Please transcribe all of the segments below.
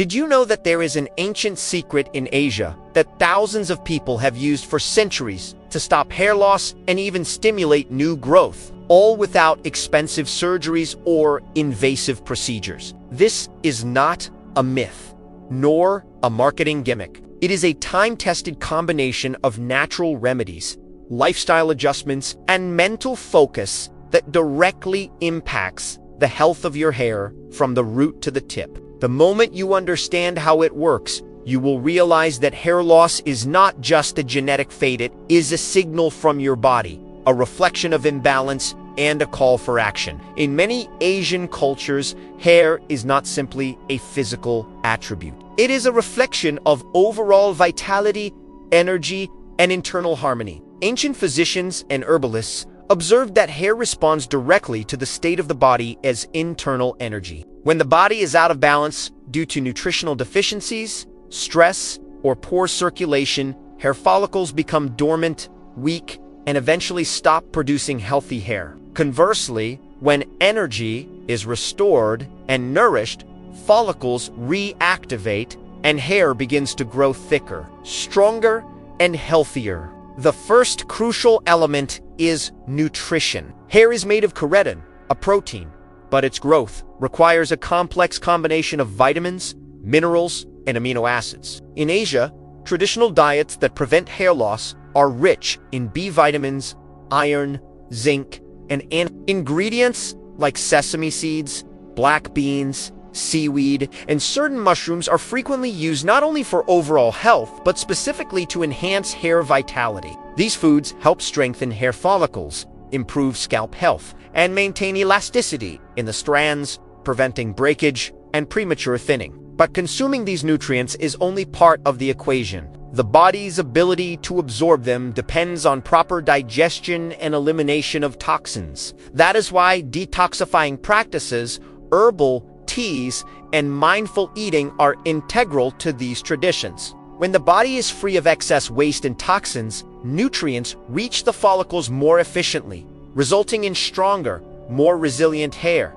Did you know that there is an ancient secret in Asia that thousands of people have used for centuries to stop hair loss and even stimulate new growth, all without expensive surgeries or invasive procedures? This is not a myth, nor a marketing gimmick. It is a time-tested combination of natural remedies, lifestyle adjustments, and mental focus that directly impacts the health of your hair from the root to the tip. The moment you understand how it works, you will realize that hair loss is not just a genetic fate, it is a signal from your body, a reflection of imbalance, and a call for action. In many Asian cultures, hair is not simply a physical attribute. It is a reflection of overall vitality, energy, and internal harmony. Ancient physicians and herbalists observed that hair responds directly to the state of the body as internal energy. When the body is out of balance due to nutritional deficiencies, stress, or poor circulation, hair follicles become dormant, weak, and eventually stop producing healthy hair. Conversely, when energy is restored and nourished, follicles reactivate and hair begins to grow thicker, stronger, and healthier. The first crucial element is nutrition. Hair is made of keratin, a protein, but its growth requires a complex combination of vitamins, minerals, and amino acids. In Asia, traditional diets that prevent hair loss are rich in B vitamins, iron, zinc, and ingredients like sesame seeds, black beans, seaweed, and certain mushrooms are frequently used not only for overall health, but specifically to enhance hair vitality. These foods help strengthen hair follicles, improve scalp health, and maintain elasticity in the strands, preventing breakage and premature thinning. But consuming these nutrients is only part of the equation. The body's ability to absorb them depends on proper digestion and elimination of toxins. That is why detoxifying practices, herbal teas, and mindful eating are integral to these traditions. When the body is free of excess waste and toxins, nutrients reach the follicles more efficiently, resulting in stronger, more resilient hair.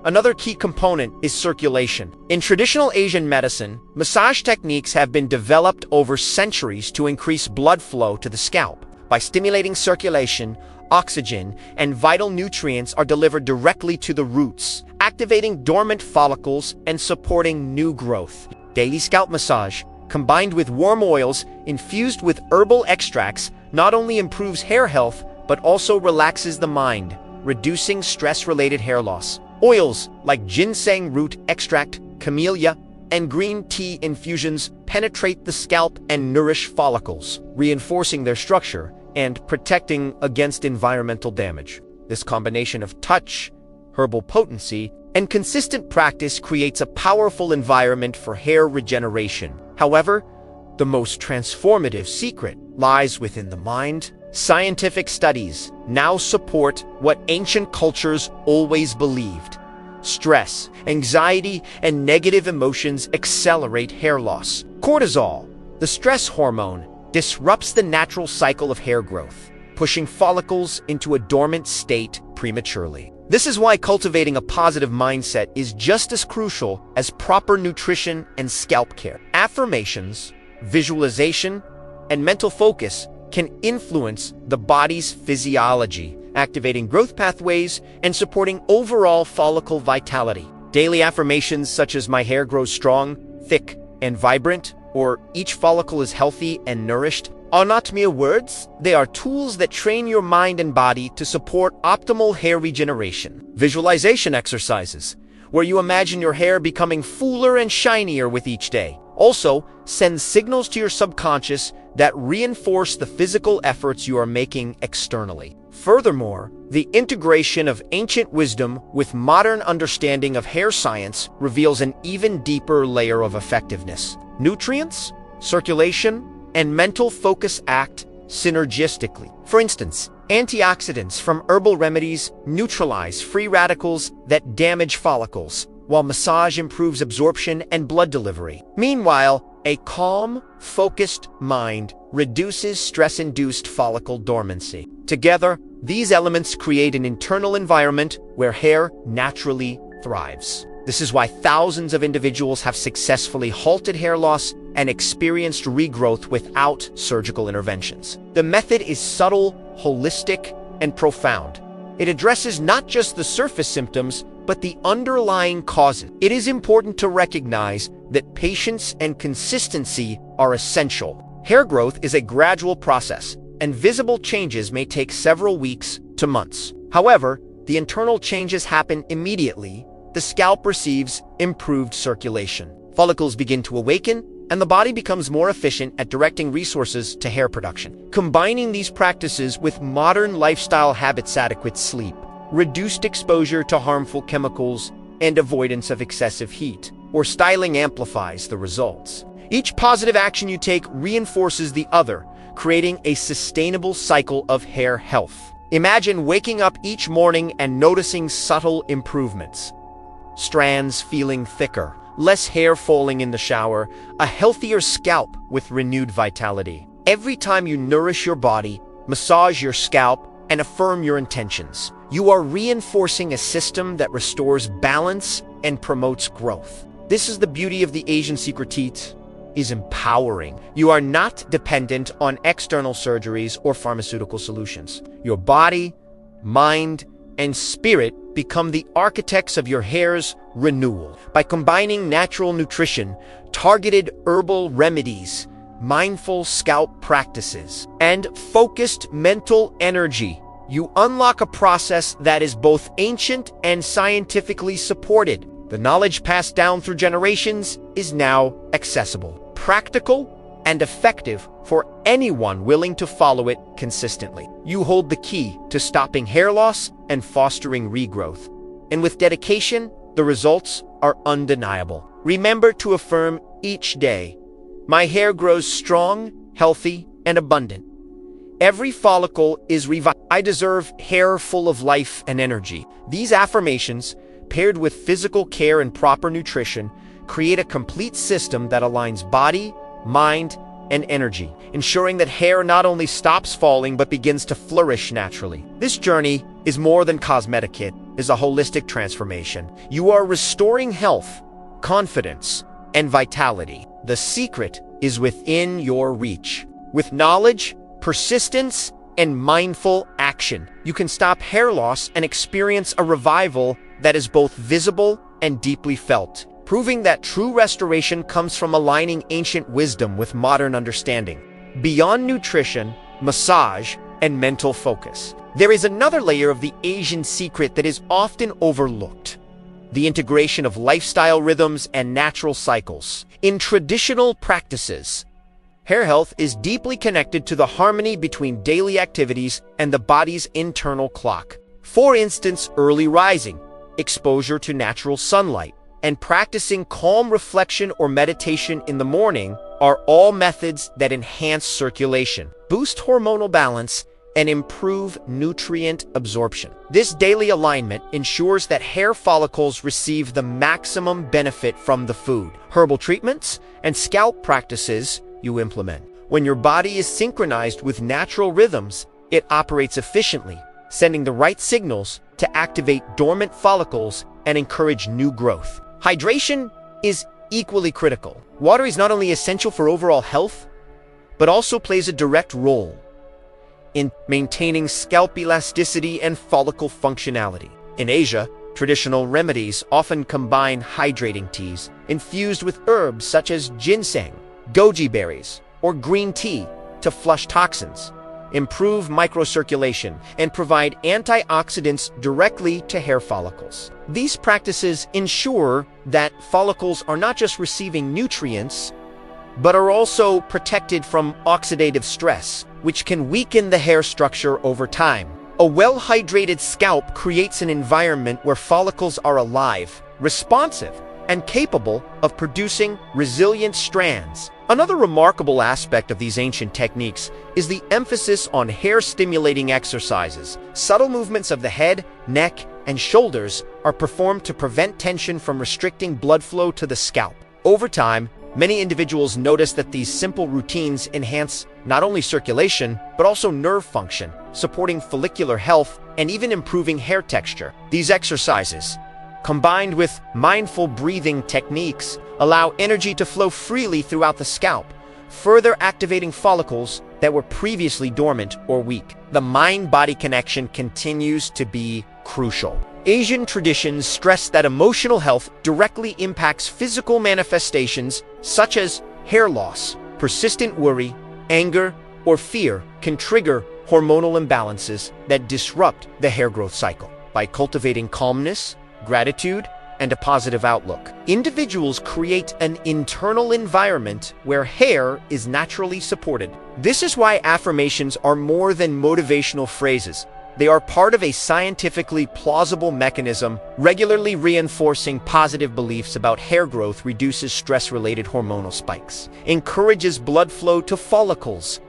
Another key component is circulation. In traditional Asian medicine, massage techniques have been developed over centuries to increase blood flow to the scalp. By stimulating circulation, oxygen, and vital nutrients are delivered directly to the roots, activating dormant follicles and supporting new growth. Daily scalp massage, combined with warm oils infused with herbal extracts, not only improves hair health, but also relaxes the mind, reducing stress-related hair loss. Oils like ginseng root extract, camellia, and green tea infusions penetrate the scalp and nourish follicles, reinforcing their structure and protecting against environmental damage. This combination of touch, herbal potency, and consistent practice creates a powerful environment for hair regeneration. However, the most transformative secret lies within the mind. Scientific studies now support what ancient cultures always believed. Stress, anxiety, and negative emotions accelerate hair loss. Cortisol, the stress hormone, disrupts the natural cycle of hair growth, pushing follicles into a dormant state prematurely. This is why cultivating a positive mindset is just as crucial as proper nutrition and scalp care. Affirmations, visualization, and mental focus can influence the body's physiology, activating growth pathways and supporting overall follicle vitality. Daily affirmations such as "my hair grows strong, thick, and vibrant," or "each follicle is healthy and nourished," are not mere words. They are tools that train your mind and body to support optimal hair regeneration. Visualization exercises, where you imagine your hair becoming fuller and shinier with each day, also send signals to your subconscious that reinforce the physical efforts you are making externally. Furthermore, the integration of ancient wisdom with modern understanding of hair science reveals an even deeper layer of effectiveness. Nutrients, circulation, and mental focus act synergistically. For instance, antioxidants from herbal remedies neutralize free radicals that damage follicles, while massage improves absorption and blood delivery. Meanwhile, a calm, focused mind reduces stress-induced follicle dormancy. Together, these elements create an internal environment where hair naturally thrives. This is why thousands of individuals have successfully halted hair loss and experienced regrowth without surgical interventions. The method is subtle, holistic, and profound. It addresses not just the surface symptoms, but the underlying causes. It is important to recognize that patience and consistency are essential. Hair growth is a gradual process, and visible changes may take several weeks to months. However, the internal changes happen immediately. The scalp receives improved circulation. Follicles begin to awaken, and the body becomes more efficient at directing resources to hair production. Combining these practices with modern lifestyle habits, adequate sleep, reduced exposure to harmful chemicals, and avoidance of excessive heat or styling amplifies the results. Each positive action you take reinforces the other, creating a sustainable cycle of hair health. Imagine waking up each morning and noticing subtle improvements. Strands feeling thicker, less hair falling in the shower, a healthier scalp with renewed vitality. Every time you nourish your body, massage your scalp, and affirm your intentions, you are reinforcing a system that restores balance and promotes growth. This is the beauty of the Asian secret. Is empowering. You are not dependent on external surgeries or pharmaceutical solutions. Your body, mind, and spirit become the architects of your hair's renewal. By combining natural nutrition, targeted herbal remedies, mindful scalp practices, and focused mental energy, you unlock a process that is both ancient and scientifically supported. The knowledge passed down through generations is now accessible, practical, and effective for anyone willing to follow it consistently. You hold the key to stopping hair loss and fostering regrowth. And with dedication, the results are undeniable. Remember to affirm each day, my hair grows strong, healthy, and abundant. Every follicle is revitalized. I deserve hair full of life and energy. These affirmations, paired with physical care and proper nutrition, create a complete system that aligns body, mind, and energy, ensuring that hair not only stops falling but begins to flourish naturally. This journey is more than cosmetic. It is a holistic transformation. You are restoring health, confidence, and vitality. The secret is within your reach. With knowledge, persistence, and mindful action, you can stop hair loss and experience a revival that is both visible and deeply felt, proving that true restoration comes from aligning ancient wisdom with modern understanding. Beyond nutrition, massage, and mental focus, there is another layer of the Asian secret that is often overlooked: the integration of lifestyle rhythms and natural cycles. In traditional practices, hair health is deeply connected to the harmony between daily activities and the body's internal clock. For instance, early rising, exposure to natural sunlight, and practicing calm reflection or meditation in the morning are all methods that enhance circulation, boost hormonal balance, and improve nutrient absorption. This daily alignment ensures that hair follicles receive the maximum benefit from the food, herbal treatments, and scalp practices you implement. When your body is synchronized with natural rhythms, it operates efficiently, sending the right signals to activate dormant follicles and encourage new growth. Hydration is equally critical. Water is not only essential for overall health, but also plays a direct role in maintaining scalp elasticity and follicle functionality. In Asia, traditional remedies often combine hydrating teas infused with herbs such as ginseng, goji berries, or green tea to flush toxins, improve microcirculation, and provide antioxidants directly to hair follicles. These practices ensure that follicles are not just receiving nutrients, but are also protected from oxidative stress, which can weaken the hair structure over time. A well-hydrated scalp creates an environment where follicles are alive, responsive, and capable of producing resilient strands. Another remarkable aspect of these ancient techniques is the emphasis on hair-stimulating exercises. Subtle movements of the head, neck, and shoulders are performed to prevent tension from restricting blood flow to the scalp. Over time, many individuals notice that these simple routines enhance not only circulation, but also nerve function, supporting follicular health and even improving hair texture. These exercises, combined with mindful breathing techniques, allow energy to flow freely throughout the scalp, further activating follicles that were previously dormant or weak. The mind-body connection continues to be crucial. Asian traditions stress that emotional health directly impacts physical manifestations such as hair loss. Persistent worry, anger, or fear can trigger hormonal imbalances that disrupt the hair growth cycle. By cultivating calmness, gratitude, and a positive outlook, individuals create an internal environment where hair is naturally supported. This is why affirmations are more than motivational phrases. They are part of a scientifically plausible mechanism. Regularly reinforcing positive beliefs about hair growth reduces stress-related hormonal spikes, encourages blood flow to follicles,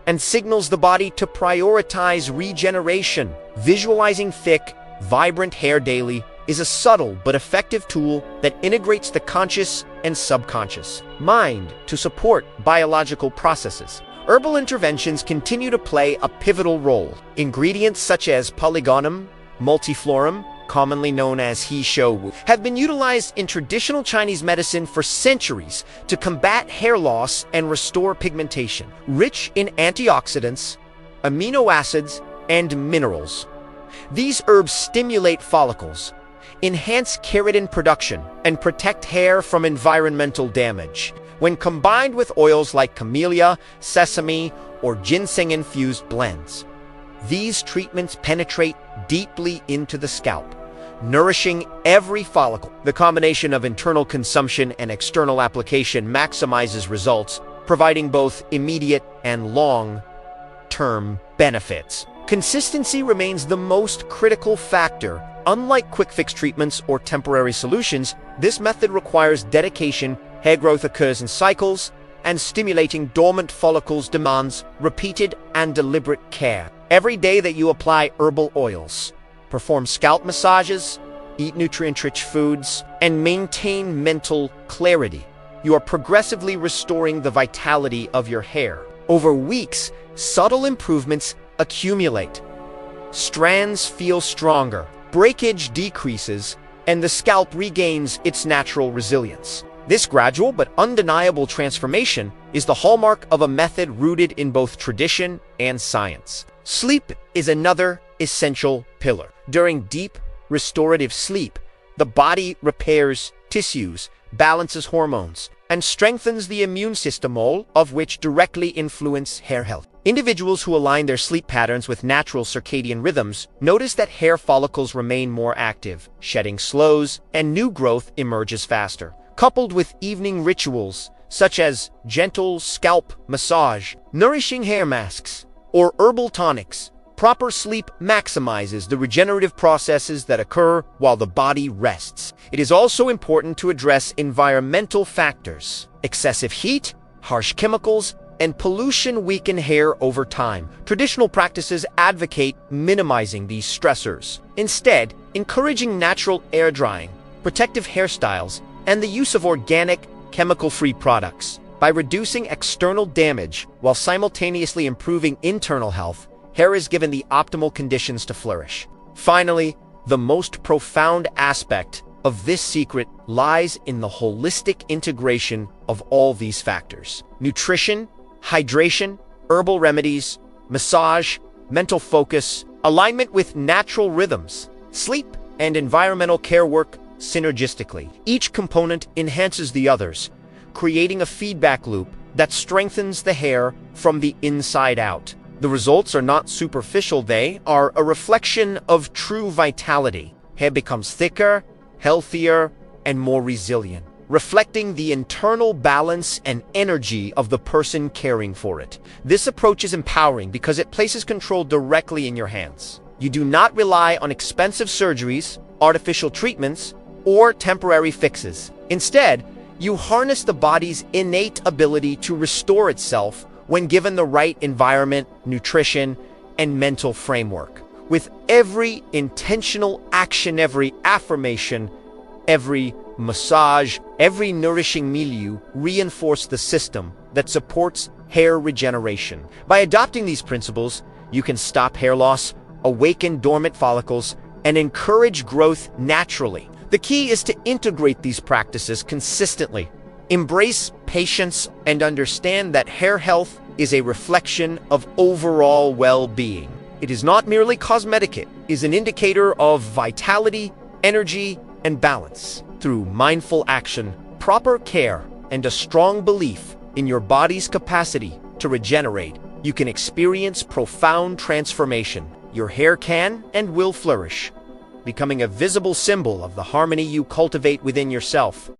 and signals the body to prioritize regeneration. Visualizing thick, vibrant hair daily is a subtle but effective tool that integrates the conscious and subconscious mind to support biological processes. Herbal interventions continue to play a pivotal role. Ingredients such as Polygonum multiflorum, commonly known as he shou wu, have been utilized in traditional Chinese medicine for centuries to combat hair loss and restore pigmentation. Rich in antioxidants, amino acids, and minerals, these herbs stimulate follicles, enhance keratin production, and protect hair from environmental damage. When combined with oils like camellia, sesame, or ginseng-infused blends, these treatments penetrate deeply into the scalp, nourishing every follicle. The combination of internal consumption and external application maximizes results, providing both immediate and long-term benefits. Consistency remains the most critical factor. Unlike quick-fix treatments or temporary solutions, this method requires dedication. Hair growth occurs in cycles, and stimulating dormant follicles demands repeated and deliberate care. Every day that you apply herbal oils, perform scalp massages, eat nutrient-rich foods, and maintain mental clarity, you are progressively restoring the vitality of your hair. Over weeks, subtle improvements accumulate. Strands feel stronger, breakage decreases, and the scalp regains its natural resilience. This gradual but undeniable transformation is the hallmark of a method rooted in both tradition and science. Sleep is another essential pillar. During deep, restorative sleep, the body repairs tissues, balances hormones, and strengthens the immune system, all of which directly influence hair health. Individuals who align their sleep patterns with natural circadian rhythms notice that hair follicles remain more active, shedding slows, and new growth emerges faster. Coupled with evening rituals such as gentle scalp massage, nourishing hair masks, or herbal tonics, proper sleep maximizes the regenerative processes that occur while the body rests. It is also important to address environmental factors. Excessive heat, harsh chemicals, and pollution weaken hair over time. Traditional practices advocate minimizing these stressors, instead encouraging natural air drying, protective hairstyles, and the use of organic, chemical-free products. By reducing external damage while simultaneously improving internal health, hair is given the optimal conditions to flourish. Finally, the most profound aspect of this secret lies in the holistic integration of all these factors. Nutrition, hydration, herbal remedies, massage, mental focus, alignment with natural rhythms, sleep, and environmental care work synergistically. Each component enhances the others, creating a feedback loop that strengthens the hair from the inside out. The results are not superficial, they are a reflection of true vitality. Hair becomes thicker, healthier, and more resilient, reflecting the internal balance and energy of the person caring for it. This approach is empowering because it places control directly in your hands. You do not rely on expensive surgeries, artificial treatments, or temporary fixes. Instead, you harness the body's innate ability to restore itself when given the right environment, nutrition, and mental framework. With every intentional action, every affirmation, every massage, every nourishing milieu reinforce the system that supports hair regeneration. By adopting these principles, you can stop hair loss, awaken dormant follicles, and encourage growth naturally. The key is to integrate these practices consistently. Embrace patience and understand that hair health is a reflection of overall well-being. It is not merely cosmetic, it is an indicator of vitality, energy, and balance. Through mindful action, proper care, and a strong belief in your body's capacity to regenerate, you can experience profound transformation. Your hair can and will flourish, becoming a visible symbol of the harmony you cultivate within yourself.